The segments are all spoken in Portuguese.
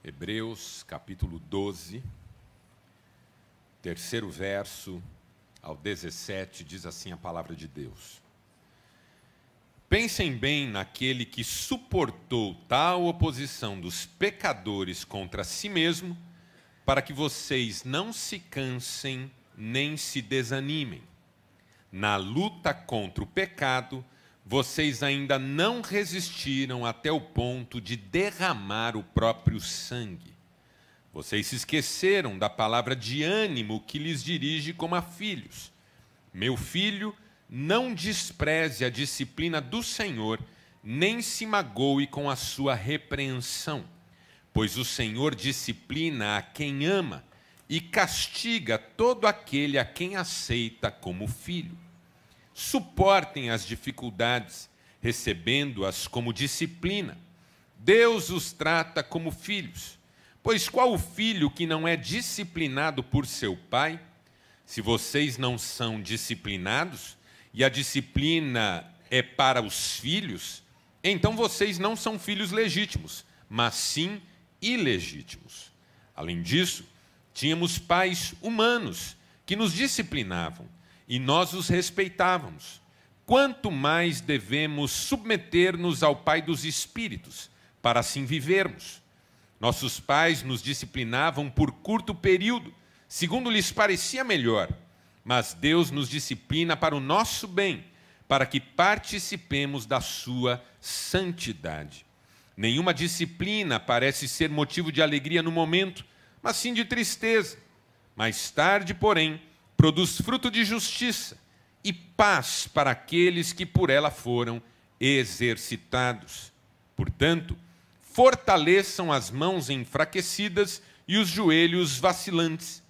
Hebreus, capítulo 12, terceiro verso ao 17, diz assim a palavra de Deus. Pensem bem naquele que suportou tal oposição dos pecadores contra si mesmo, para que vocês não se cansem nem se desanimem. Na luta contra o pecado, vocês ainda não resistiram até o ponto de derramar o próprio sangue. Vocês se esqueceram da palavra de ânimo que lhes dirige como a filhos. Meu filho, não despreze a disciplina do Senhor, nem se magoe com a sua repreensão, pois o Senhor disciplina a quem ama e castiga todo aquele a quem aceita como filho. Suportem as dificuldades, recebendo-as como disciplina. Deus os trata como filhos. Pois qual o filho que não é disciplinado por seu pai? Se vocês não são disciplinados, e a disciplina é para os filhos, então vocês não são filhos legítimos, mas sim ilegítimos. Além disso, tínhamos pais humanos que nos disciplinavam, e nós os respeitávamos. Quanto mais devemos submeter-nos ao Pai dos Espíritos, para assim vivermos. Nossos pais nos disciplinavam por curto período, segundo lhes parecia melhor, mas Deus nos disciplina para o nosso bem, para que participemos da sua santidade. Nenhuma disciplina parece ser motivo de alegria no momento, mas sim de tristeza. Mais tarde, porém, produz fruto de justiça e paz para aqueles que por ela foram exercitados. Portanto, fortaleçam as mãos enfraquecidas e os joelhos vacilantes.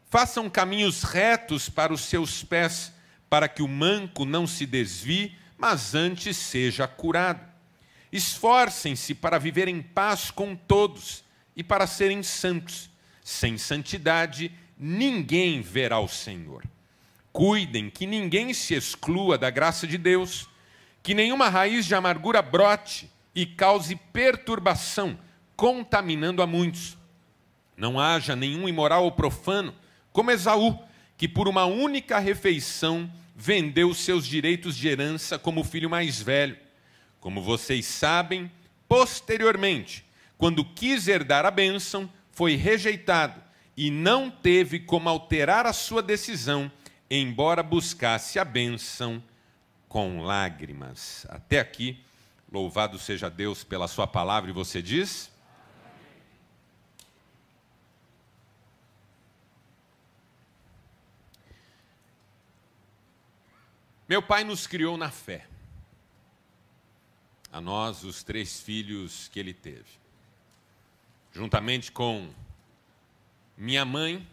Façam caminhos retos para os seus pés, para que o manco não se desvie, mas antes seja curado. Esforcem-se para viver em paz com todos e para serem santos. Sem santidade, ninguém verá o Senhor. Cuidem que ninguém se exclua da graça de Deus, que nenhuma raiz de amargura brote e cause perturbação, contaminando a muitos. Não haja nenhum imoral ou profano, como Esaú, que por uma única refeição vendeu seus direitos de herança como filho mais velho. Como vocês sabem, posteriormente, quando quis herdar a bênção, foi rejeitado e não teve como alterar a sua decisão, embora buscasse a bênção com lágrimas. Até aqui, louvado seja Deus pela sua palavra, e você diz? Meu pai nos criou na fé, a nós, os 3 filhos que ele teve. Juntamente com minha mãe,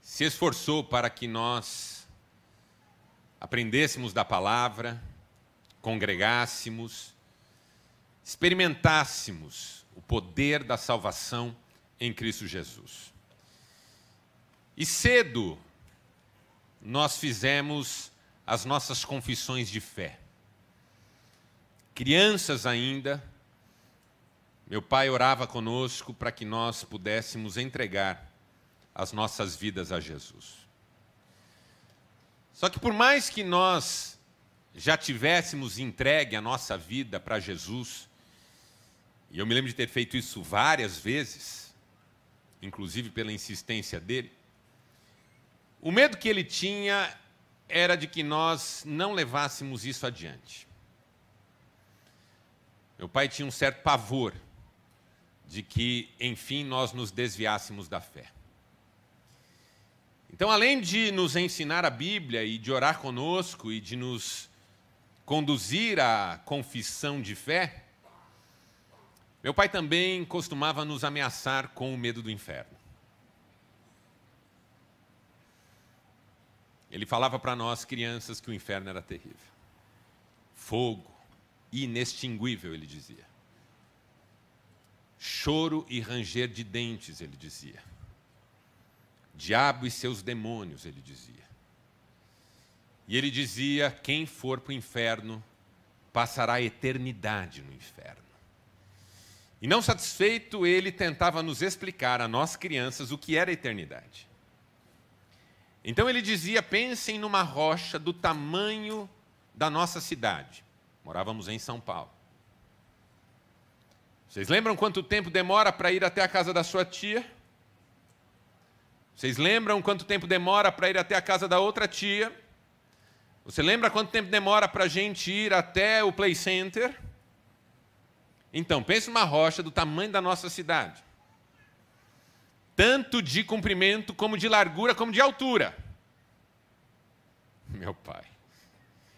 se esforçou para que nós aprendêssemos da palavra, congregássemos, experimentássemos o poder da salvação em Cristo Jesus. E cedo nós fizemos as nossas confissões de fé. Crianças ainda, meu pai orava conosco para que nós pudéssemos entregar as nossas vidas a Jesus. Só que por mais que nós já tivéssemos entregue a nossa vida para Jesus, e eu me lembro de ter feito isso várias vezes, inclusive pela insistência dele, o medo que ele tinha era de que nós não levássemos isso adiante. Meu pai tinha um certo pavor de que, enfim, nós nos desviássemos da fé. Então, além de nos ensinar a Bíblia e de orar conosco e de nos conduzir à confissão de fé, meu pai também costumava nos ameaçar com o medo do inferno. Ele falava para nós, crianças, que o inferno era terrível. Fogo, inextinguível, ele dizia. Choro e ranger de dentes, ele dizia. Diabo e seus demônios, ele dizia. E ele dizia, quem for para o inferno, passará a eternidade no inferno. E não satisfeito, ele tentava nos explicar, a nós crianças, o que era a eternidade. Então ele dizia, pensem numa rocha do tamanho da nossa cidade. Morávamos em São Paulo. Vocês lembram quanto tempo demora para ir até a casa da sua tia? Vocês lembram quanto tempo demora para ir até a casa da outra tia? Você lembra quanto tempo demora para a gente ir até o Play Center? Então, pense numa rocha do tamanho da nossa cidade. Tanto de comprimento, como de largura, como de altura. Meu pai.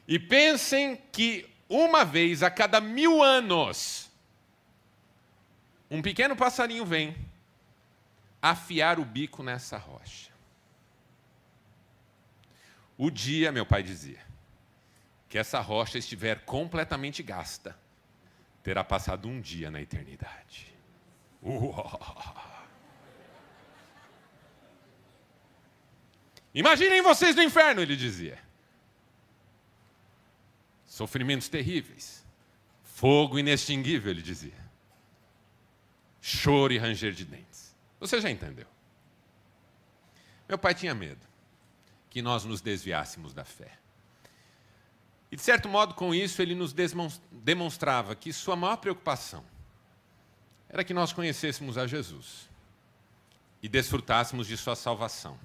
E pensem que uma vez a cada 1000 anos, um pequeno passarinho vem afiar o bico nessa rocha. O dia, meu pai dizia, que essa rocha estiver completamente gasta, terá passado um dia na eternidade. Uau. Imaginem vocês no inferno, ele dizia. Sofrimentos terríveis. Fogo inextinguível, ele dizia. Choro e ranger de dentes. Você já entendeu? Meu pai tinha medo que nós nos desviássemos da fé. E, de certo modo, com isso, ele nos demonstrava que sua maior preocupação era que nós conhecêssemos a Jesus e desfrutássemos de sua salvação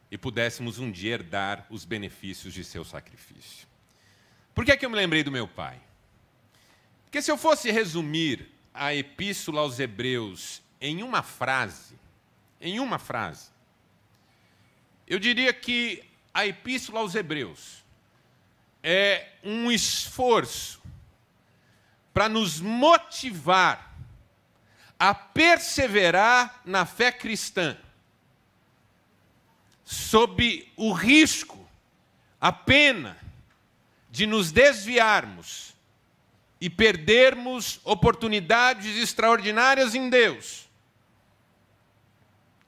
e pudéssemos um dia herdar os benefícios de seu sacrifício. Por que é que eu me lembrei do meu pai? Porque se eu fosse resumir a Epístola aos Hebreus em uma frase, eu diria que a Epístola aos Hebreus é um esforço para nos motivar a perseverar na fé cristã, sob o risco, a pena de nos desviarmos e perdermos oportunidades extraordinárias em Deus,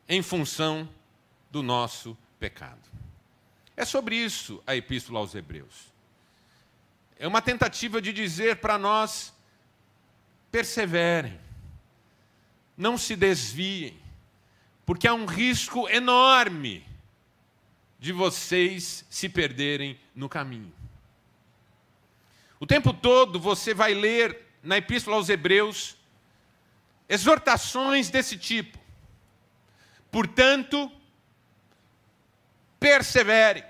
em função do nosso pecado. É sobre isso a Epístola aos Hebreus. É uma tentativa de dizer para nós, perseverem, não se desviem, porque há um risco enorme de vocês se perderem no caminho. O tempo todo você vai ler na Epístola aos Hebreus exortações desse tipo. Portanto, perseverem,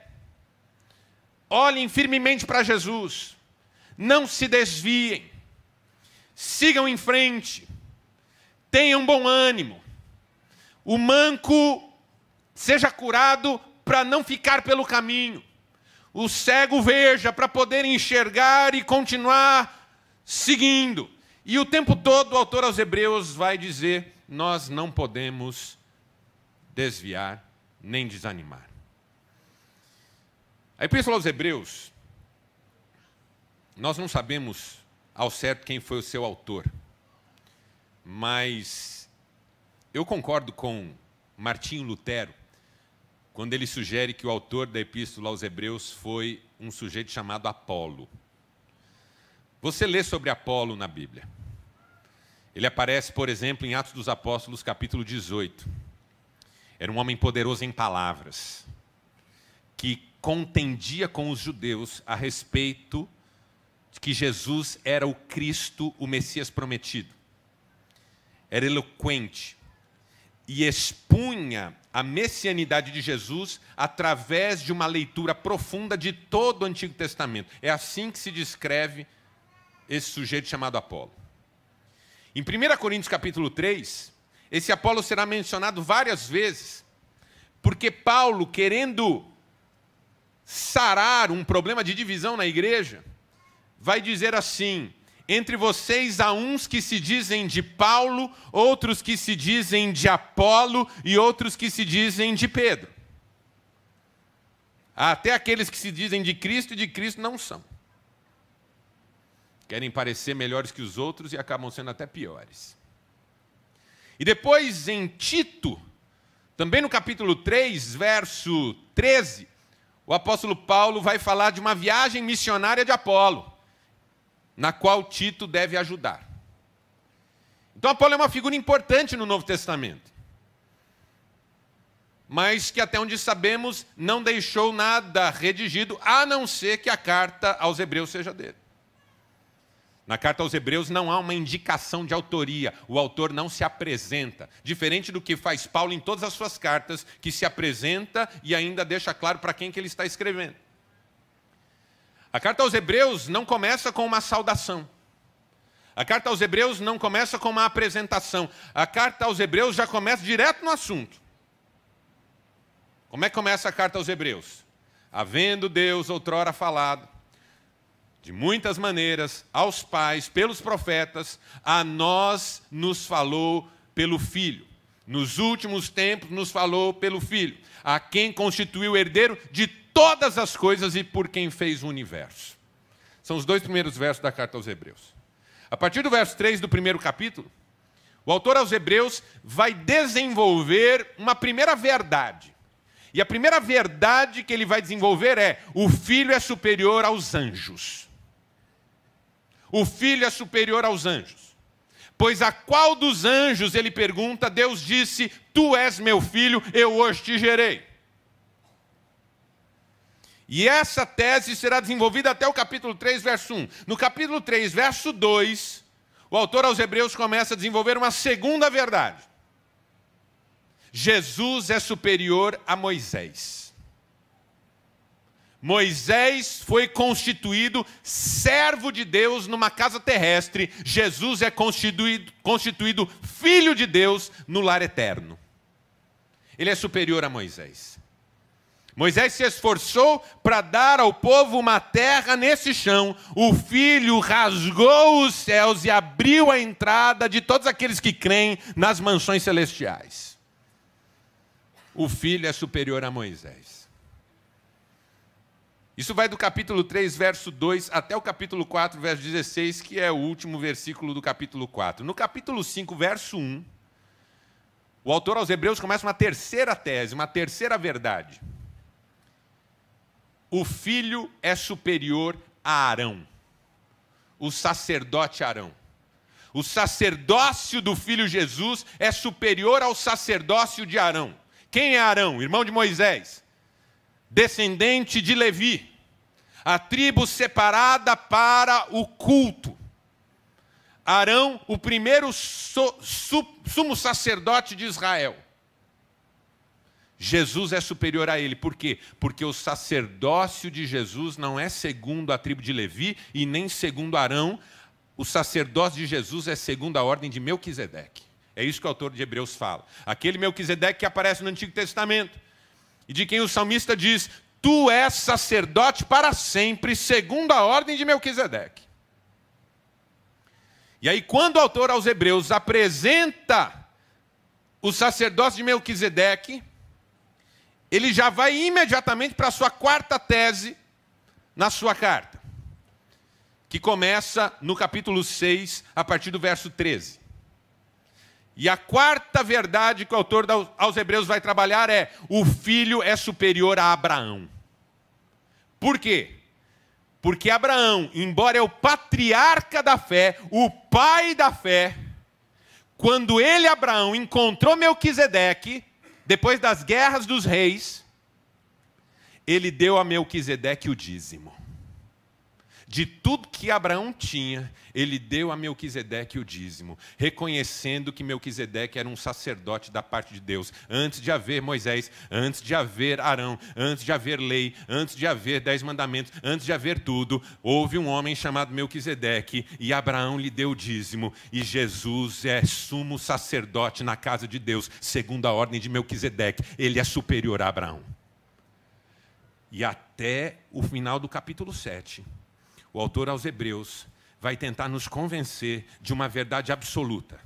olhem firmemente para Jesus, não se desviem, sigam em frente, tenham bom ânimo, o manco seja curado para não ficar pelo caminho, o cego veja para poder enxergar e continuar seguindo. E o tempo todo o autor aos Hebreus vai dizer, nós não podemos desviar nem desanimar. A Epístola aos Hebreus, nós não sabemos ao certo quem foi o seu autor, mas eu concordo com Martinho Lutero, quando ele sugere que o autor da Epístola aos Hebreus foi um sujeito chamado Apolo. Você lê sobre Apolo na Bíblia. Ele aparece, por exemplo, em Atos dos Apóstolos, capítulo 18. Era um homem poderoso em palavras, que contendia com os judeus a respeito de que Jesus era o Cristo, o Messias prometido. Era eloquente e expunha a messianidade de Jesus através de uma leitura profunda de todo o Antigo Testamento. É assim que se descreve esse sujeito chamado Apolo. Em 1 Coríntios capítulo 3, esse Apolo será mencionado várias vezes, porque Paulo, querendo sarar um problema de divisão na igreja, vai dizer assim, entre vocês há uns que se dizem de Paulo, outros que se dizem de Apolo e outros que se dizem de Pedro. Há até aqueles que se dizem de Cristo e de Cristo não são. Querem parecer melhores que os outros e acabam sendo até piores. E depois em Tito, também no capítulo 3, verso 13, o apóstolo Paulo vai falar de uma viagem missionária de Apolo, na qual Tito deve ajudar. Então Apolo é uma figura importante no Novo Testamento, mas que até onde sabemos não deixou nada redigido, a não ser que a carta aos Hebreus seja dele. Na carta aos Hebreus não há uma indicação de autoria, o autor não se apresenta, diferente do que faz Paulo em todas as suas cartas, que se apresenta e ainda deixa claro para quem que ele está escrevendo. A carta aos Hebreus não começa com uma saudação. A carta aos Hebreus não começa com uma apresentação. A carta aos Hebreus já começa direto no assunto. Como é que começa a carta aos Hebreus? Havendo Deus outrora falado, de muitas maneiras, aos pais, pelos profetas, a nós nos falou pelo Filho. Nos últimos tempos nos falou pelo Filho, a quem constituiu herdeiro de todas as coisas e por quem fez o universo. São os 2 primeiros versos da carta aos Hebreus. A partir do verso 3 do primeiro capítulo, o autor aos Hebreus vai desenvolver uma primeira verdade. E a primeira verdade que ele vai desenvolver é: o Filho é superior aos anjos. O Filho é superior aos anjos. Pois a qual dos anjos, ele pergunta, Deus disse, tu és meu filho, eu hoje te gerei. E essa tese será desenvolvida até o capítulo 3, verso 1. No capítulo 3, verso 2, o autor aos Hebreus começa a desenvolver uma segunda verdade. Jesus é superior a Moisés. Moisés foi constituído servo de Deus numa casa terrestre. Jesus é constituído filho de Deus no lar eterno. Ele é superior a Moisés. Moisés se esforçou para dar ao povo uma terra nesse chão. O Filho rasgou os céus e abriu a entrada de todos aqueles que creem nas mansões celestiais. O Filho é superior a Moisés. Isso vai do capítulo 3, verso 2, até o capítulo 4, verso 16, que é o último versículo do capítulo 4. No capítulo 5, verso 1, o autor aos Hebreus começa uma terceira tese, uma terceira verdade. O Filho é superior a Arão, o sacerdote Arão. O sacerdócio do Filho Jesus é superior ao sacerdócio de Arão. Quem é Arão? Irmão de Moisés. Descendente de Levi, a tribo separada para o culto. Arão, o primeiro sumo sacerdote de Israel. Jesus é superior a ele. Por quê? Porque o sacerdócio de Jesus não é segundo a tribo de Levi e nem segundo Arão. O sacerdócio de Jesus é segundo a ordem de Melquisedeque. É isso que o autor de Hebreus fala. Aquele Melquisedeque que aparece no Antigo Testamento. E de quem o salmista diz, tu és sacerdote para sempre, segundo a ordem de Melquisedeque. E aí, quando o autor aos Hebreus apresenta o sacerdócio de Melquisedeque, ele já vai imediatamente para a sua quarta tese na sua carta, que começa no capítulo 6, a partir do verso 13. E a quarta verdade que o autor aos Hebreus vai trabalhar é: o Filho é superior a Abraão. Por quê? Porque Abraão, embora é o patriarca da fé, o pai da fé, quando ele, Abraão, encontrou Melquisedeque, depois das guerras dos reis, ele deu a Melquisedeque o dízimo. De tudo que Abraão tinha, ele deu a Melquisedeque o dízimo, reconhecendo que Melquisedeque era um sacerdote da parte de Deus. Antes de haver Moisés, antes de haver Arão, antes de haver lei, antes de haver 10 mandamentos, antes de haver tudo, houve um homem chamado Melquisedeque, e Abraão lhe deu o dízimo, e Jesus é sumo sacerdote na casa de Deus, segundo a ordem de Melquisedeque. Ele é superior a Abraão. E até o final do capítulo 7, o autor aos Hebreus vai tentar nos convencer de uma verdade absoluta,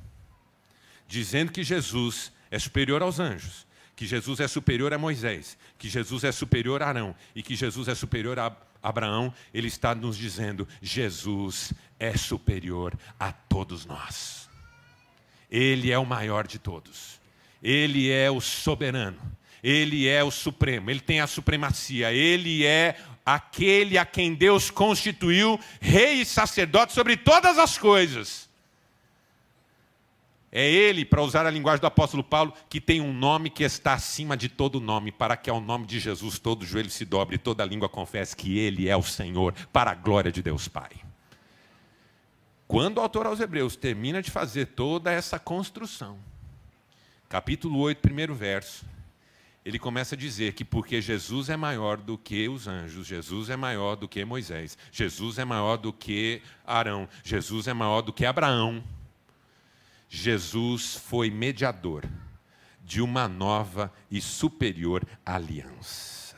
dizendo que Jesus é superior aos anjos, que Jesus é superior a Moisés, que Jesus é superior a Arão e que Jesus é superior a Abraão. Ele está nos dizendo: Jesus é superior a todos nós. Ele é o maior de todos. Ele é o soberano. Ele é o supremo. Ele tem a supremacia. Ele é aquele a quem Deus constituiu rei e sacerdote sobre todas as coisas. É ele, para usar a linguagem do apóstolo Paulo, que tem um nome que está acima de todo nome, para que ao nome de Jesus todo joelho se dobre e toda língua confesse que ele é o Senhor, para a glória de Deus Pai. Quando o autor aos Hebreus termina de fazer toda essa construção, capítulo 8, primeiro verso, ele começa a dizer que porque Jesus é maior do que os anjos, Jesus é maior do que Moisés, Jesus é maior do que Arão, Jesus é maior do que Abraão, Jesus foi mediador de uma nova e superior aliança.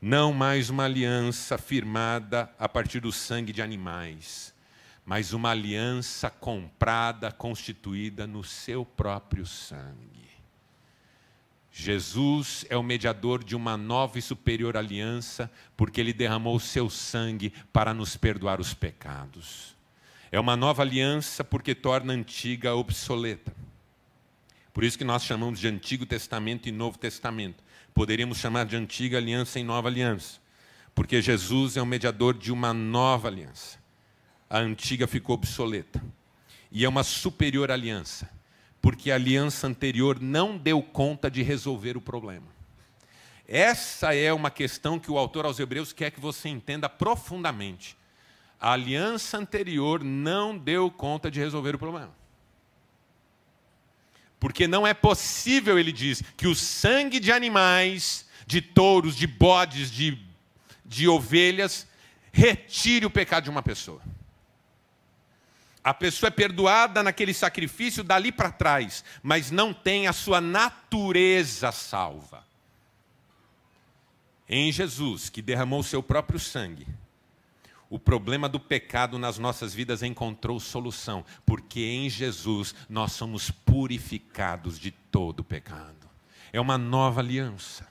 Não mais uma aliança firmada a partir do sangue de animais, mas uma aliança comprada, constituída no seu próprio sangue. Jesus é o mediador de uma nova e superior aliança, porque ele derramou o seu sangue para nos perdoar os pecados. É uma nova aliança porque torna a antiga obsoleta. Por isso que nós chamamos de Antigo Testamento e Novo Testamento. Poderíamos chamar de Antiga Aliança e Nova Aliança, porque Jesus é o mediador de uma nova aliança. A antiga ficou obsoleta. E é uma superior aliança, porque a aliança anterior não deu conta de resolver o problema. Essa é uma questão que o autor aos Hebreus quer que você entenda profundamente. A aliança anterior não deu conta de resolver o problema. Porque não é possível, ele diz, que o sangue de animais, de touros, de bodes, de ovelhas, retire o pecado de uma pessoa. A pessoa é perdoada naquele sacrifício dali para trás, mas não tem a sua natureza salva. Em Jesus, que derramou o seu próprio sangue, o problema do pecado nas nossas vidas encontrou solução, porque em Jesus nós somos purificados de todo o pecado. É uma nova aliança,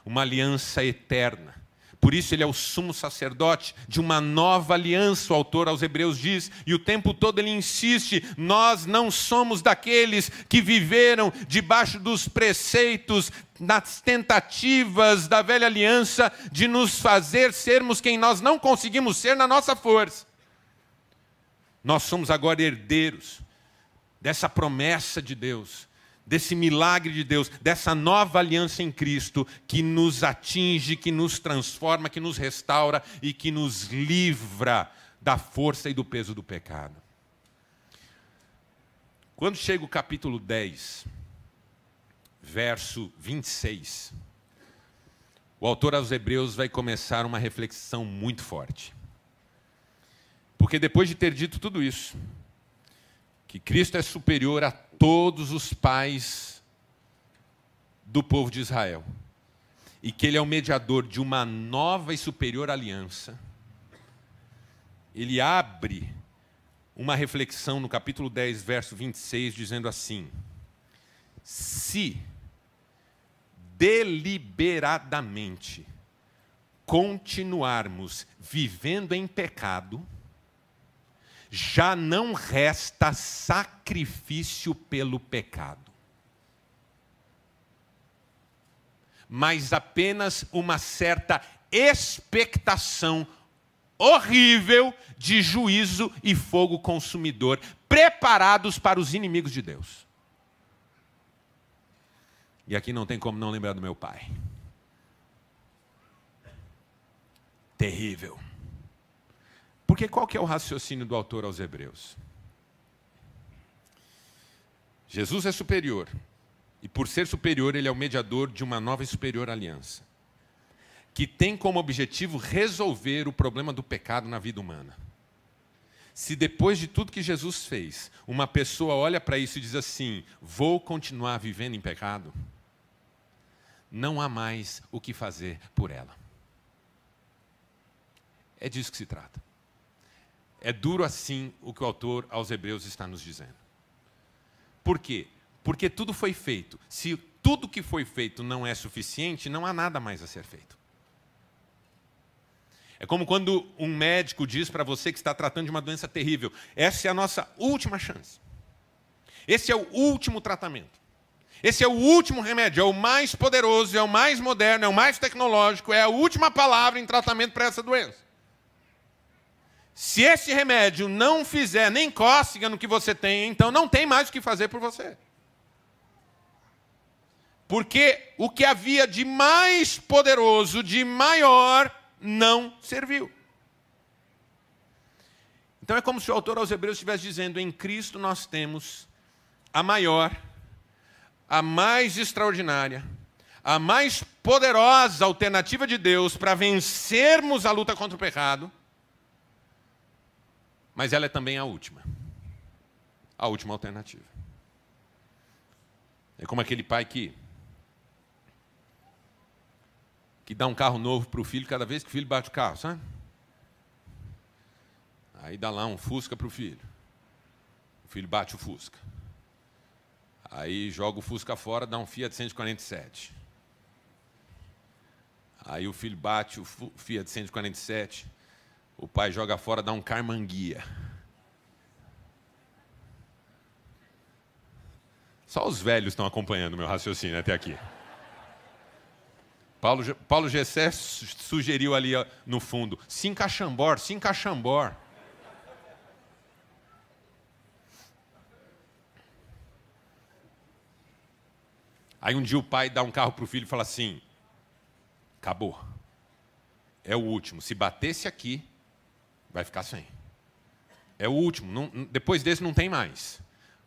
uma aliança eterna. Por isso ele é o sumo sacerdote de uma nova aliança, o autor aos Hebreus diz, e o tempo todo ele insiste, nós não somos daqueles que viveram debaixo dos preceitos, nas tentativas da velha aliança, de nos fazer sermos quem nós não conseguimos ser na nossa força. Nós somos agora herdeiros dessa promessa de Deus, desse milagre de Deus, dessa nova aliança em Cristo, que nos atinge, que nos transforma, que nos restaura e que nos livra da força e do peso do pecado. Quando chega o capítulo 10, verso 26, o autor aos Hebreus vai começar uma reflexão muito forte. Porque depois de ter dito tudo isso, que Cristo é superior a todos os pais do povo de Israel, e que ele é o mediador de uma nova e superior aliança, ele abre uma reflexão no capítulo 10, verso 26, dizendo assim: se deliberadamente continuarmos vivendo em pecado, já não resta sacrifício pelo pecado, mas apenas uma certa expectação horrível de juízo e fogo consumidor, preparados para os inimigos de Deus. E aqui não tem como não lembrar do meu pai. Terrível. Porque qual que é o raciocínio do autor aos Hebreus? Jesus é superior, e por ser superior, ele é o mediador de uma nova e superior aliança, que tem como objetivo resolver o problema do pecado na vida humana. Se depois de tudo que Jesus fez, uma pessoa olha para isso e diz assim, vou continuar vivendo em pecado, não há mais o que fazer por ela. É disso que se trata. É duro assim o que o autor aos Hebreus está nos dizendo. Por quê? Porque tudo foi feito. Se tudo que foi feito não é suficiente, não há nada mais a ser feito. É como quando um médico diz para você que está tratando de uma doença terrível, essa é a nossa última chance. Esse é o último tratamento. Esse é o último remédio, é o mais poderoso, é o mais moderno, é o mais tecnológico, é a última palavra em tratamento para essa doença. Se esse remédio não fizer nem cócega no que você tem, então não tem mais o que fazer por você. Porque o que havia de mais poderoso, de maior, não serviu. Então é como se o autor aos Hebreus estivesse dizendo: em Cristo nós temos a maior, a mais extraordinária, a mais poderosa alternativa de Deus para vencermos a luta contra o pecado, mas ela é também a última alternativa. É como aquele pai que dá um carro novo para o filho cada vez que o filho bate o carro, sabe? Aí dá lá um Fusca para o filho. O filho bate o Fusca. Aí joga o Fusca fora, dá um Fiat 147. Aí o filho bate o Fiat 147, o pai joga fora, dá um Carmanguia. Só os velhos estão acompanhando o meu raciocínio até aqui. Paulo Gessé sugeriu ali no fundo: sim cachambor, sim cachambor. Aí um dia o pai dá um carro para o filho e fala assim: acabou. É o último. Se batesse aqui, vai ficar sem. É o último. Não, depois desse não tem mais.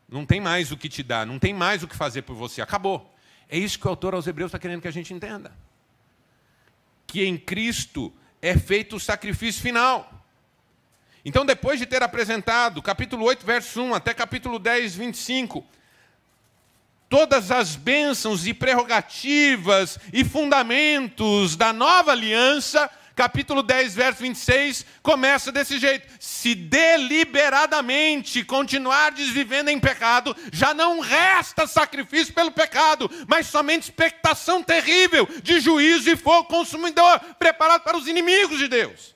Não tem mais o que te dar. Não tem mais o que fazer por você. Acabou. É isso que o autor aos Hebreus está querendo que a gente entenda. Que em Cristo é feito o sacrifício final. Então, depois de ter apresentado capítulo 8, verso 1, até capítulo 10, 25... todas as bênçãos e prerrogativas e fundamentos da nova aliança, capítulo 10, verso 26, começa desse jeito: se deliberadamente continuardes vivendo em pecado, já não resta sacrifício pelo pecado, mas somente expectação terrível de juízo e fogo consumidor, preparado para os inimigos de Deus.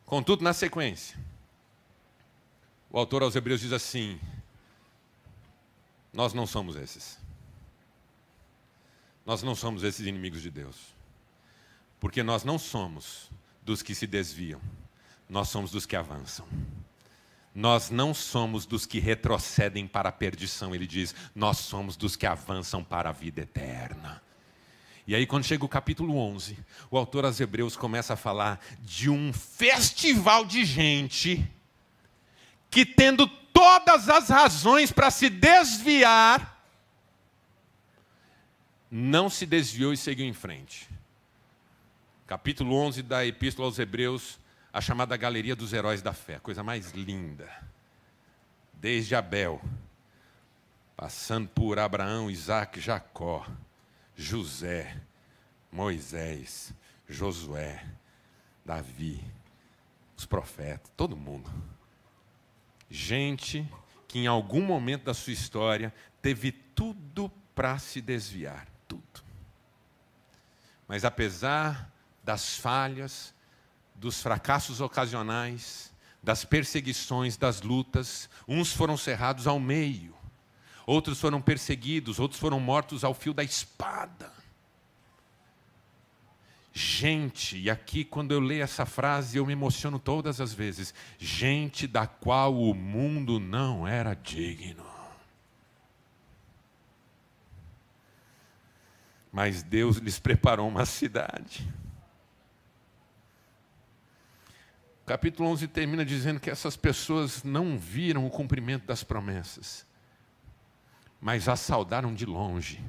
Contudo, na sequência, o autor aos Hebreus diz assim: nós não somos esses. Nós não somos esses inimigos de Deus. Porque nós não somos dos que se desviam. Nós somos dos que avançam. Nós não somos dos que retrocedem para a perdição. Ele diz: nós somos dos que avançam para a vida eterna. E aí, quando chega o capítulo 11, o autor aos Hebreus começa a falar de um festival de gente que, tendo todas as razões para se desviar, não se desviou e seguiu em frente. Capítulo 11 da Epístola aos Hebreus, a chamada Galeria dos Heróis da Fé, coisa mais linda. Desde Abel, passando por Abraão, Isaac, Jacó, José, Moisés, Josué, Davi, os profetas, todo mundo. Gente que em algum momento da sua história teve tudo para se desviar, tudo. Mas apesar das falhas, dos fracassos ocasionais, das perseguições, das lutas, uns foram cerrados ao meio, outros foram perseguidos, outros foram mortos ao fio da espada. Gente, e aqui quando eu leio essa frase eu me emociono todas as vezes, gente da qual o mundo não era digno. Mas Deus lhes preparou uma cidade. O capítulo 11 termina dizendo que essas pessoas não viram o cumprimento das promessas, mas as saudaram de longe,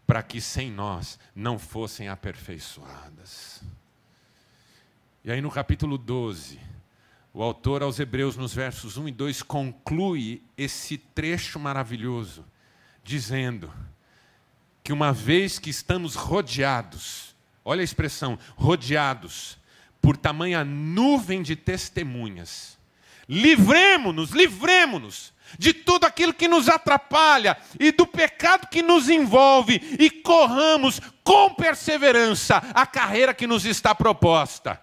para que sem nós não fossem aperfeiçoadas. E aí no capítulo 12, o autor aos Hebreus, nos versos 1 e 2, conclui esse trecho maravilhoso, dizendo que uma vez que estamos rodeados, olha a expressão, rodeados, por tamanha nuvem de testemunhas, livremo-nos de tudo aquilo que nos atrapalha e do pecado que nos envolve e corramos com perseverança a carreira que nos está proposta.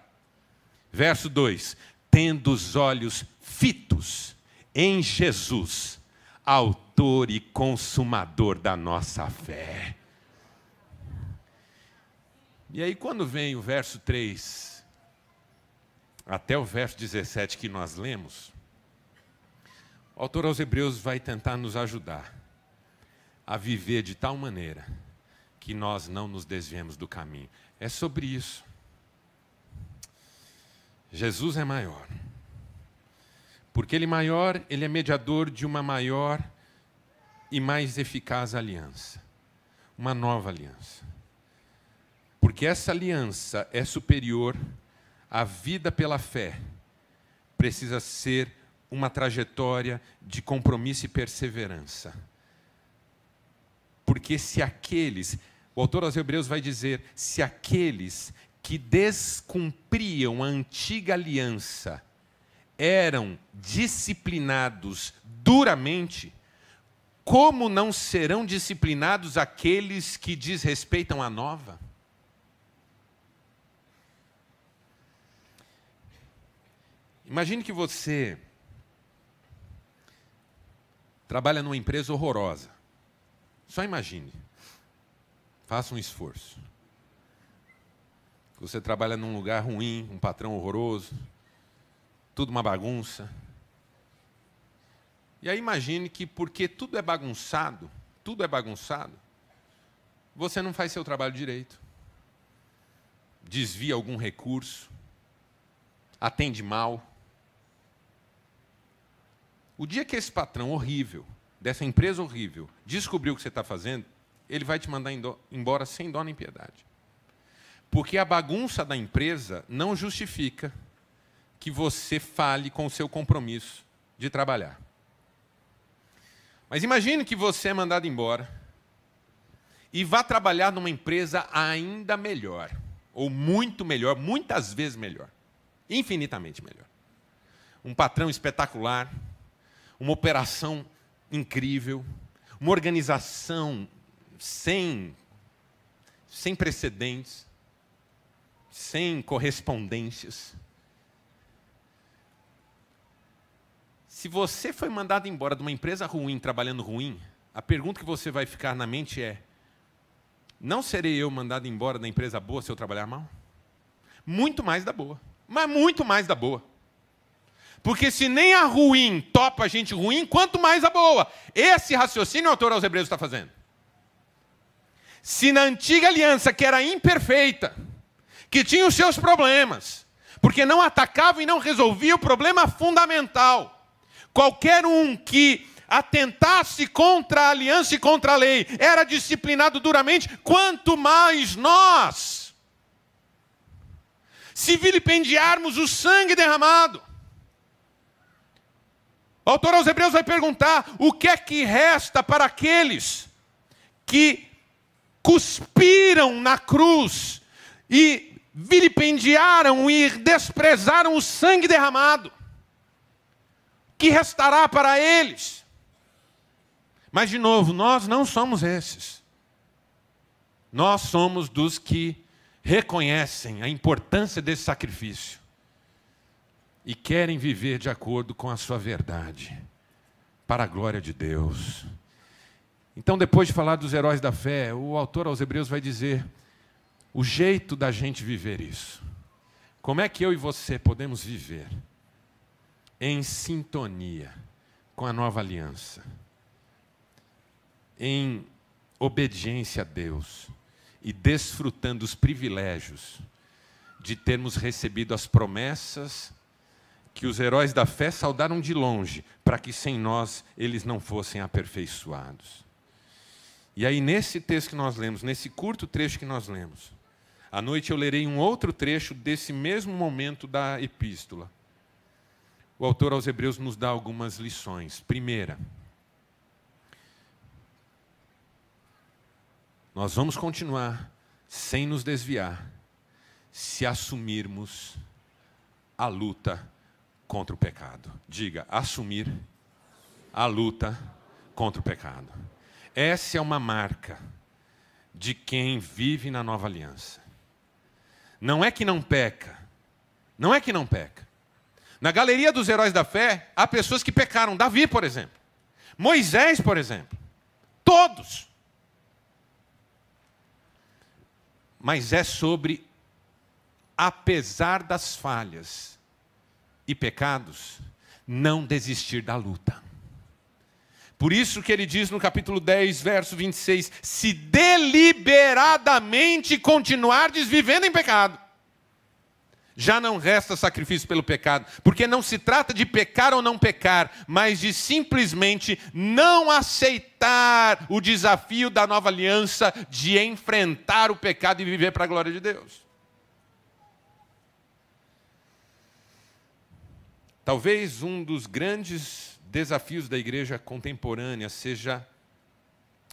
Verso 2, tendo os olhos fitos em Jesus, autor e consumador da nossa fé. E aí quando vem o verso 3, até o verso 17 que nós lemos, o autor aos Hebreus vai tentar nos ajudar a viver de tal maneira que nós não nos desviemos do caminho. É sobre isso. Jesus é maior. Porque Ele é maior, Ele é mediador de uma maior e mais eficaz aliança. Uma nova aliança. Porque essa aliança é superior à vida pela fé. Precisa ser uma trajetória de compromisso e perseverança. Porque se aqueles, o autor aos Hebreus vai dizer, se aqueles que descumpriam a antiga aliança eram disciplinados duramente, como não serão disciplinados aqueles que desrespeitam a nova? Imagine que você trabalha numa empresa horrorosa. Só imagine. Faça um esforço. Você trabalha num lugar ruim, um patrão horroroso, tudo uma bagunça. E aí imagine que porque tudo é bagunçado, você não faz seu trabalho direito. Desvia algum recurso, atende mal. O dia que esse patrão horrível, dessa empresa horrível, descobrir o que você está fazendo, ele vai te mandar embora sem dó nem piedade. Porque a bagunça da empresa não justifica que você fale com o seu compromisso de trabalhar. Mas imagine que você é mandado embora e vá trabalhar numa empresa ainda melhor, ou muito melhor, muitas vezes melhor, infinitamente melhor. Um patrão espetacular, uma operação incrível, uma organização sem precedentes, sem correspondências. Se você foi mandado embora de uma empresa ruim, trabalhando ruim, a pergunta que você vai ficar na mente é: não serei eu mandado embora da empresa boa se eu trabalhar mal? Muito mais da boa, mas muito mais da boa. Porque se nem a ruim topa a gente ruim, quanto mais a boa. Esse raciocínio o autor aos Hebreus está fazendo. Se na antiga aliança, que era imperfeita, que tinha os seus problemas, porque não atacava e não resolvia o problema fundamental, qualquer um que atentasse contra a aliança e contra a lei era disciplinado duramente, quanto mais nós, se vilipendiarmos o sangue derramado. O autor aos Hebreus vai perguntar: o que é que resta para aqueles que cuspiram na cruz e vilipendiaram e desprezaram o sangue derramado? O que restará para eles? Mas, de novo, nós não somos esses. Nós somos dos que reconhecem a importância desse sacrifício e querem viver de acordo com a sua verdade, para a glória de Deus. Então, depois de falar dos heróis da fé, o autor aos Hebreus vai dizer o jeito da gente viver isso. Como é que eu e você podemos viver em sintonia com a nova aliança, em obediência a Deus e desfrutando os privilégios de termos recebido as promessas que os heróis da fé saudaram de longe, para que sem nós eles não fossem aperfeiçoados. E aí, nesse texto que nós lemos, nesse curto trecho que nós lemos, à noite eu lerei um outro trecho desse mesmo momento da epístola. O autor aos Hebreus nos dá algumas lições. Primeira, nós vamos continuar sem nos desviar, se assumirmos a luta contra o pecado. Diga: assumir a luta contra o pecado. Essa é uma marca de quem vive na nova aliança. Não é que não peca. Não é que não peca. Na galeria dos heróis da fé, há pessoas que pecaram. Davi, por exemplo. Moisés, por exemplo. Todos. Mas é sobre, apesar das falhas, e pecados, não desistir da luta. Por isso que ele diz no capítulo 10, verso 26, se deliberadamente continuardes vivendo em pecado, já não resta sacrifício pelo pecado, porque não se trata de pecar ou não pecar, mas de simplesmente não aceitar o desafio da nova aliança de enfrentar o pecado e viver para a glória de Deus. Talvez um dos grandes desafios da igreja contemporânea seja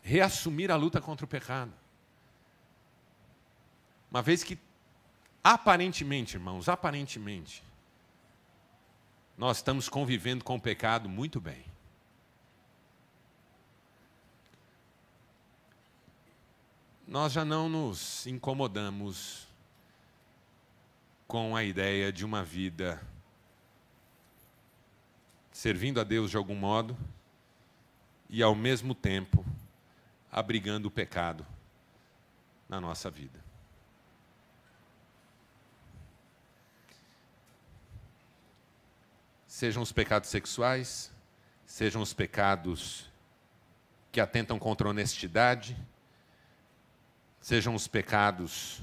reassumir a luta contra o pecado. Uma vez que, aparentemente, irmãos, aparentemente, nós estamos convivendo com o pecado muito bem. Nós já não nos incomodamos com a ideia de uma vida servindo a Deus de algum modo e, ao mesmo tempo, abrigando o pecado na nossa vida. Sejam os pecados sexuais, sejam os pecados que atentam contra a honestidade, sejam os pecados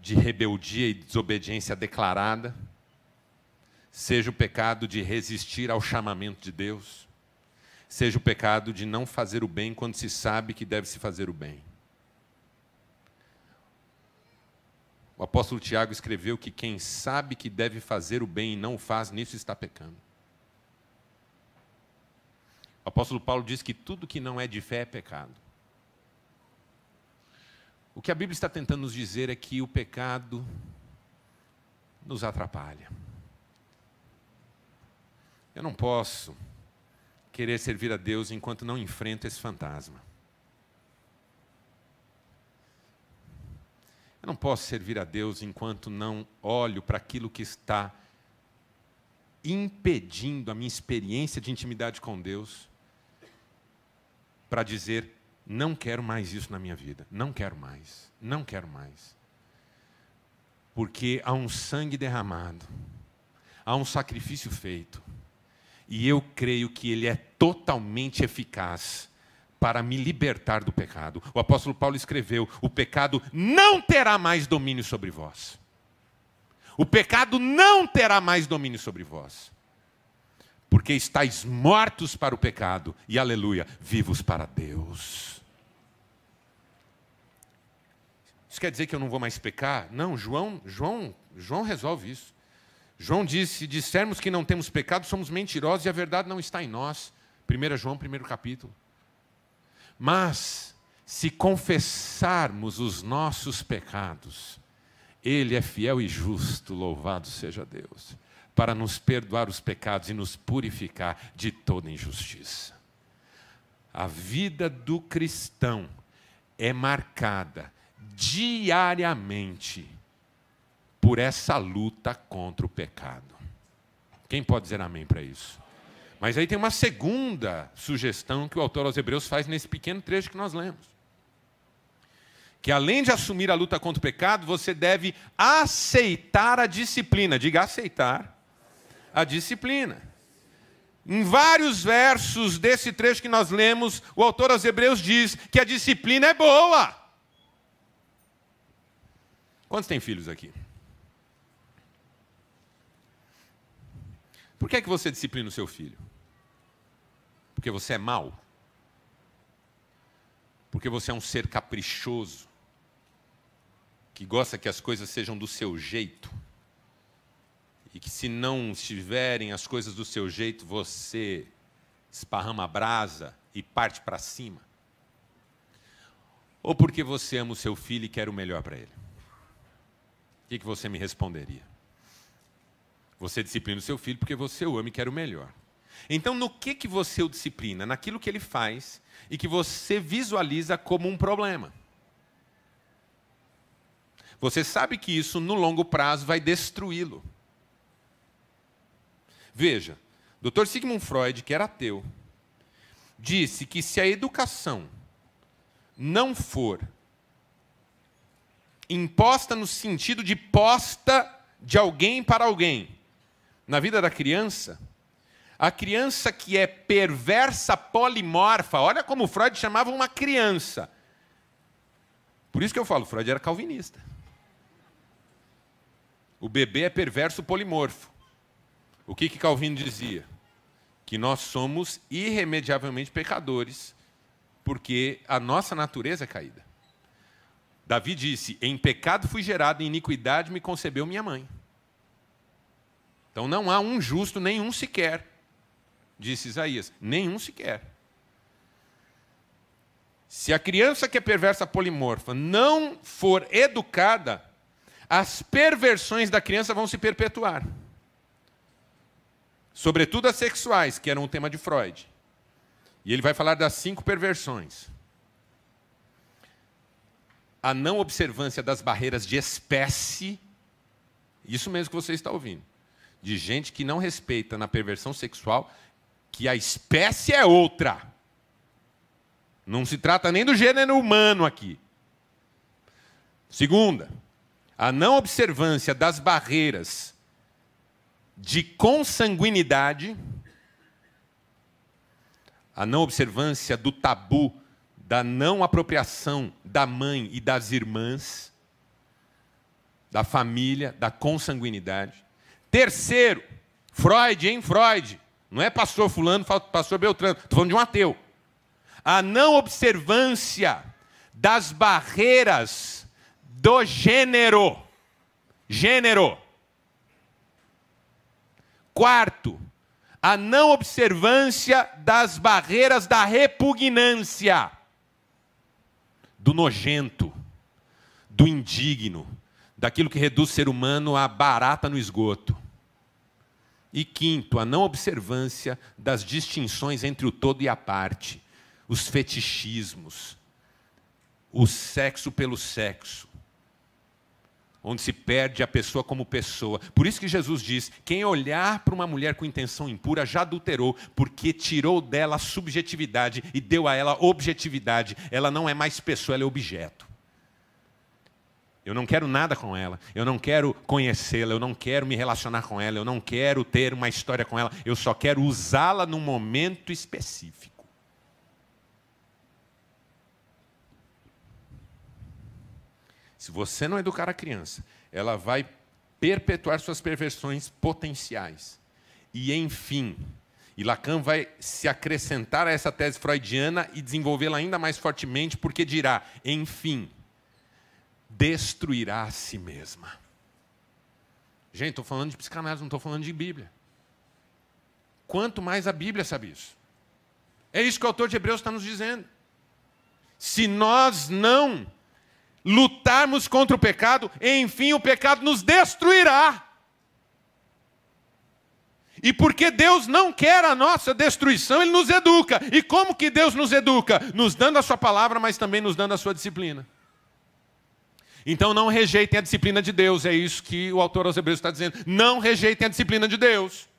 de rebeldia e desobediência declarada, seja o pecado de resistir ao chamamento de Deus, seja o pecado de não fazer o bem quando se sabe que deve se fazer o bem. O apóstolo Tiago escreveu que quem sabe que deve fazer o bem e não o faz, nisso está pecando. O apóstolo Paulo diz que tudo que não é de fé é pecado. O que a Bíblia está tentando nos dizer é que o pecado nos atrapalha. Eu não posso querer servir a Deus enquanto não enfrento esse fantasma. Eu não posso servir a Deus enquanto não olho para aquilo que está impedindo a minha experiência de intimidade com Deus, para dizer, não quero mais isso na minha vida, não quero mais, não quero mais. Porque há um sangue derramado, há um sacrifício feito, e eu creio que ele é totalmente eficaz para me libertar do pecado. O apóstolo Paulo escreveu, o pecado não terá mais domínio sobre vós. O pecado não terá mais domínio sobre vós. Porque estáis mortos para o pecado e, aleluia, vivos para Deus. Isso quer dizer que eu não vou mais pecar? Não, João resolve isso. João disse, se dissermos que não temos pecado, somos mentirosos e a verdade não está em nós. 1 João, 1º capítulo. Mas, se confessarmos os nossos pecados, Ele é fiel e justo, louvado seja Deus, para nos perdoar os pecados e nos purificar de toda injustiça. A vida do cristão é marcada diariamente por essa luta contra o pecado. Quem pode dizer amém para isso? Mas aí tem uma segunda sugestão que o autor aos Hebreus faz nesse pequeno trecho que nós lemos. Que além de assumir a luta contra o pecado, você deve aceitar a disciplina. Diga aceitar a disciplina. Em vários versos desse trecho que nós lemos, o autor aos Hebreus diz que a disciplina é boa. Quantos têm filhos aqui? Por que é que você disciplina o seu filho? Porque você é mau? Porque você é um ser caprichoso? Que gosta que as coisas sejam do seu jeito? E que se não estiverem as coisas do seu jeito, você esparrama a brasa e parte para cima? Ou porque você ama o seu filho e quer o melhor para ele? O que você me responderia? Você disciplina o seu filho porque você o ama e quer o melhor. Então, no que você o disciplina? Naquilo que ele faz e que você visualiza como um problema. Você sabe que isso, no longo prazo, vai destruí-lo. Veja, Dr. Sigmund Freud, que era ateu, disse que se a educação não for imposta no sentido de posta de alguém para alguém, na vida da criança, a criança que é perversa polimorfa, olha como Freud chamava uma criança. Por isso que eu falo, Freud era calvinista. O bebê é perverso polimorfo. O que Calvino dizia? Que nós somos irremediavelmente pecadores, porque a nossa natureza é caída. Davi disse, em pecado fui gerado, em iniquidade me concebeu minha mãe. Então não há um justo, nenhum sequer, disse Isaías, nenhum sequer. Se a criança que é perversa polimorfa não for educada, as perversões da criança vão se perpetuar. Sobretudo as sexuais, que eram o tema de Freud. E ele vai falar das 5 perversões. A não observância das barreiras de espécie, isso mesmo que você está ouvindo, de gente que não respeita na perversão sexual que a espécie é outra. Não se trata nem do gênero humano aqui. Segunda, a não observância das barreiras de consanguinidade, a não observância do tabu da não apropriação da mãe e das irmãs, da família, da consanguinidade. Terceiro, Freud, não é pastor fulano, pastor Beltrano, estou falando de um ateu. A não observância das barreiras do gênero. Quarto, a não observância das barreiras da repugnância, do nojento, do indigno, daquilo que reduz o ser humano a barata no esgoto. E quinto, a não observância das distinções entre o todo e a parte, os fetichismos, o sexo pelo sexo, onde se perde a pessoa como pessoa. Por isso que Jesus diz, quem olhar para uma mulher com intenção impura já adulterou, porque tirou dela a subjetividade e deu a ela objetividade. Ela não é mais pessoa, ela é objeto. Eu não quero nada com ela, eu não quero conhecê-la, eu não quero me relacionar com ela, eu não quero ter uma história com ela, eu só quero usá-la num momento específico. Se você não educar a criança, ela vai perpetuar suas perversões potenciais. E, enfim, e Lacan vai se acrescentar a essa tese freudiana e desenvolvê-la ainda mais fortemente, porque dirá, enfim, destruirá a si mesma. Gente, estou falando de psicanálise, não estou falando de Bíblia. Quanto mais a Bíblia sabe isso. É isso que o autor de Hebreus está nos dizendo. Se nós não lutarmos contra o pecado, enfim, o pecado nos destruirá. E porque Deus não quer a nossa destruição, Ele nos educa. E como que Deus nos educa? Nos dando a sua palavra, mas também nos dando a sua disciplina. Então não rejeitem a disciplina de Deus, é isso que o autor aos Hebreus está dizendo. Não rejeitem a disciplina de Deus.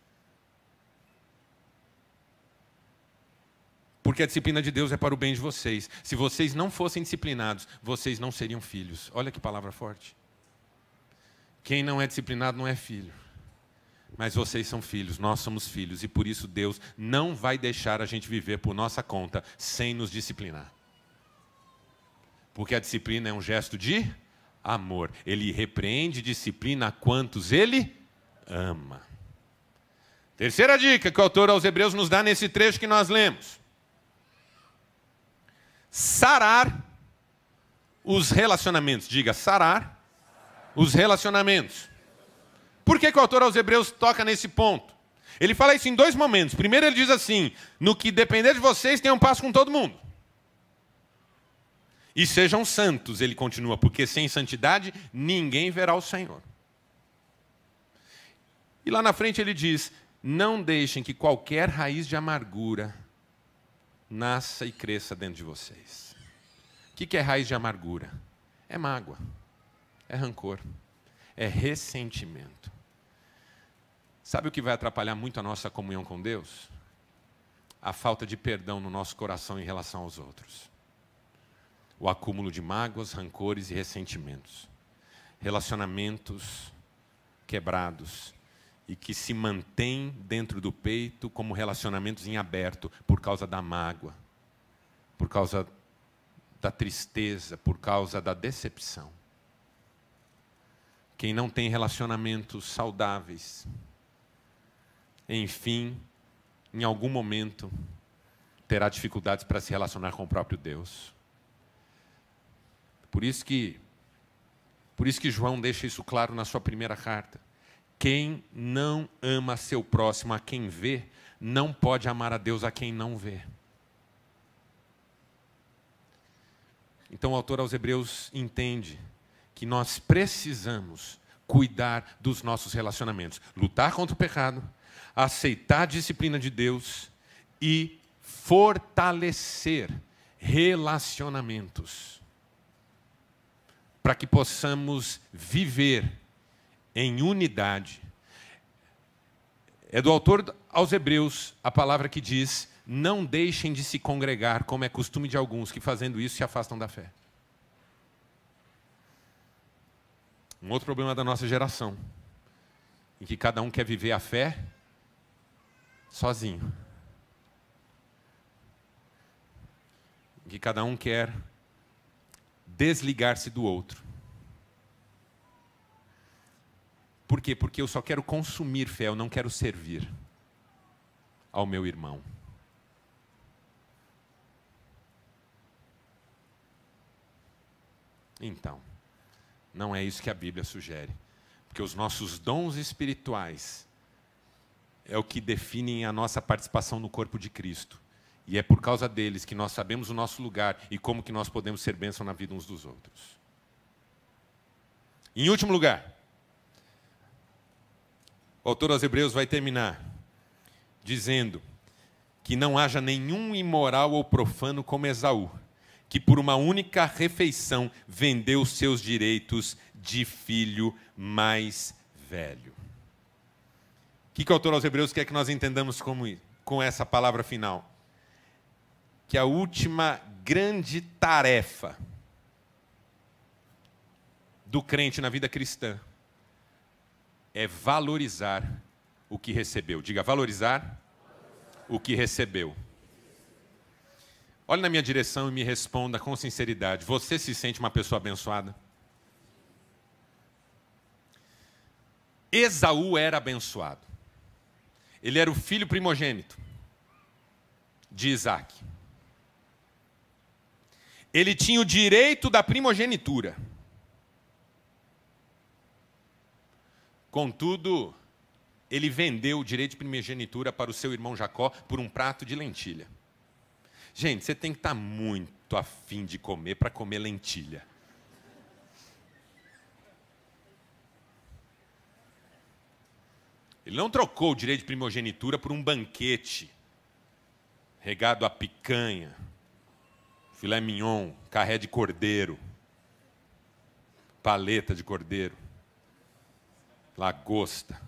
Porque a disciplina de Deus é para o bem de vocês. Se vocês não fossem disciplinados, vocês não seriam filhos. Olha que palavra forte. Quem não é disciplinado não é filho. Mas vocês são filhos, nós somos filhos. E por isso Deus não vai deixar a gente viver por nossa conta sem nos disciplinar. Porque a disciplina é um gesto de amor. Ele repreende e disciplina a quantos Ele ama. Terceira dica que o autor aos Hebreus nos dá nesse trecho que nós lemos. Sarar os relacionamentos. Diga, sarar os relacionamentos. Por que o autor aos Hebreus toca nesse ponto? Ele fala isso em 2 momentos. Primeiro ele diz assim, no que depender de vocês, tenham paz com todo mundo. E sejam santos, ele continua, porque sem santidade ninguém verá o Senhor. E lá na frente ele diz, não deixem que qualquer raiz de amargura nasça e cresça dentro de vocês. O que é raiz de amargura? É mágoa, é rancor, é ressentimento. Sabe o que vai atrapalhar muito a nossa comunhão com Deus? A falta de perdão no nosso coração em relação aos outros. O acúmulo de mágoas, rancores e ressentimentos. Relacionamentos quebrados e que se mantém dentro do peito como relacionamentos em aberto por causa da mágoa, por causa da tristeza, por causa da decepção. Quem não tem relacionamentos saudáveis, enfim, em algum momento, terá dificuldades para se relacionar com o próprio Deus. Por isso que João deixa isso claro na sua primeira carta. Quem não ama seu próximo a quem vê, não pode amar a Deus a quem não vê. Então o autor aos Hebreus entende que nós precisamos cuidar dos nossos relacionamentos, lutar contra o pecado, aceitar a disciplina de Deus e fortalecer relacionamentos, para que possamos viver em unidade. É do autor aos Hebreus a palavra que diz: não deixem de se congregar, como é costume de alguns, que fazendo isso se afastam da fé. Um outro problema da nossa geração, em que cada um quer viver a fé sozinho. Em que cada um quer desligar-se do outro. Por quê? Porque eu só quero consumir fé, eu não quero servir ao meu irmão. Então, não é isso que a Bíblia sugere. Porque os nossos dons espirituais é o que definem a nossa participação no corpo de Cristo. E é por causa deles que nós sabemos o nosso lugar e como que nós podemos ser bênção na vida uns dos outros. Em último lugar, o autor aos Hebreus vai terminar dizendo que não haja nenhum imoral ou profano como Esaú, que por uma única refeição vendeu os seus direitos de filho mais velho. O que o autor aos Hebreus quer que nós entendamos com essa palavra final? Que a última grande tarefa do crente na vida cristã é valorizar o que recebeu. Diga, valorizar o que recebeu. Olhe na minha direção e me responda com sinceridade. Você se sente uma pessoa abençoada? Esaú era abençoado. Ele era o filho primogênito de Isaac. Ele tinha o direito da primogenitura. Contudo, ele vendeu o direito de primogenitura para o seu irmão Jacó por um prato de lentilha. Gente, você tem que estar muito afim de comer para comer lentilha. Ele não trocou o direito de primogenitura por um banquete regado a picanha, filé mignon, carré de cordeiro, paleta de cordeiro, lagosta.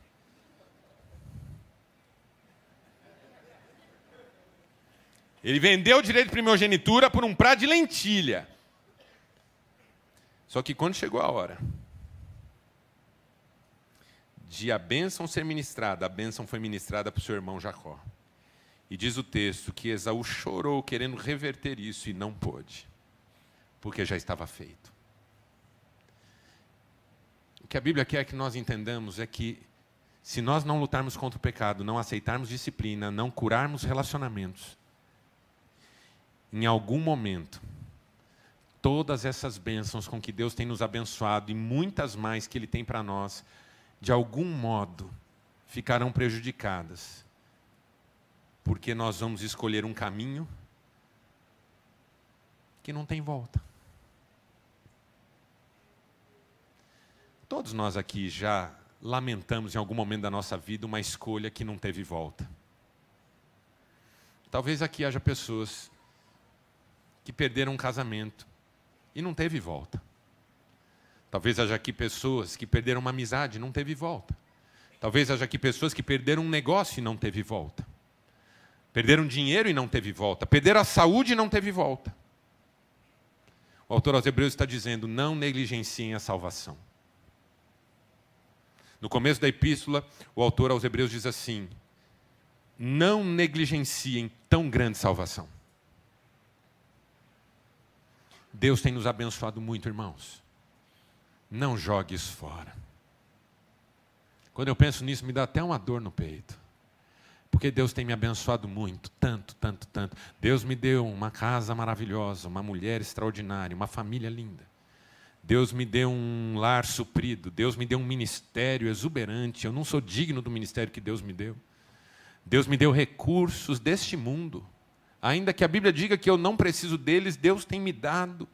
Ele vendeu o direito de primogenitura por um prato de lentilha. Só que quando chegou a hora de a bênção ser ministrada, a bênção foi ministrada para o seu irmão Jacó. E diz o texto que Esaú chorou querendo reverter isso e não pôde, porque já estava feito. O que a Bíblia quer que nós entendamos é que se nós não lutarmos contra o pecado, não aceitarmos disciplina, não curarmos relacionamentos, em algum momento, todas essas bênçãos com que Deus tem nos abençoado e muitas mais que Ele tem para nós, de algum modo, ficarão prejudicadas. Porque nós vamos escolher um caminho que não tem volta. Todos nós aqui já lamentamos em algum momento da nossa vida uma escolha que não teve volta. Talvez aqui haja pessoas que perderam um casamento e não teve volta. Talvez haja aqui pessoas que perderam uma amizade e não teve volta. Talvez haja aqui pessoas que perderam um negócio e não teve volta. Perderam dinheiro e não teve volta. Perderam a saúde e não teve volta. O autor aos Hebreus está dizendo, não negligenciem a salvação. No começo da epístola, o autor aos Hebreus diz assim: não negligenciem tão grande salvação. Deus tem nos abençoado muito, irmãos. Não jogue isso fora. Quando eu penso nisso, me dá até uma dor no peito. Porque Deus tem me abençoado muito, tanto, tanto, tanto. Deus me deu uma casa maravilhosa, uma mulher extraordinária, uma família linda. Deus me deu um lar suprido. Deus me deu um ministério exuberante. Eu não sou digno do ministério que Deus me deu. Deus me deu recursos deste mundo. Ainda que a Bíblia diga que eu não preciso deles, Deus tem me dado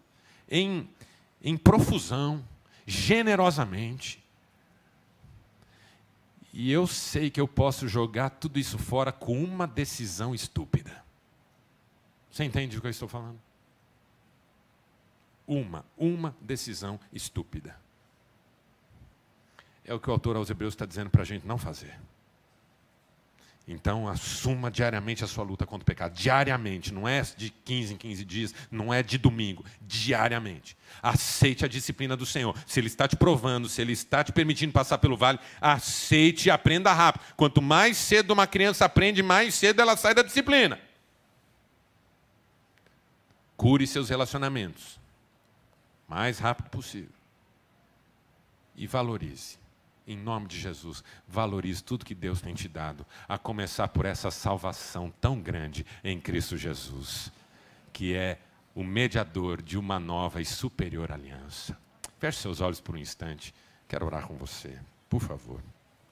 em profusão, generosamente. E eu sei que eu posso jogar tudo isso fora com uma decisão estúpida. Você entende o que eu estou falando? Uma decisão estúpida. É o que o autor aos Hebreus está dizendo para a gente não fazer. Então, assuma diariamente a sua luta contra o pecado. Diariamente, não é de 15 em 15 dias, não é de domingo. Diariamente. Aceite a disciplina do Senhor. Se Ele está te provando, se Ele está te permitindo passar pelo vale, aceite e aprenda rápido. Quanto mais cedo uma criança aprende, mais cedo ela sai da disciplina. Cure seus relacionamentos. Mais rápido possível. E valorize. Em nome de Jesus, valorize tudo que Deus tem te dado, a começar por essa salvação tão grande em Cristo Jesus, que é o mediador de uma nova e superior aliança. Feche seus olhos por um instante, quero orar com você, por favor.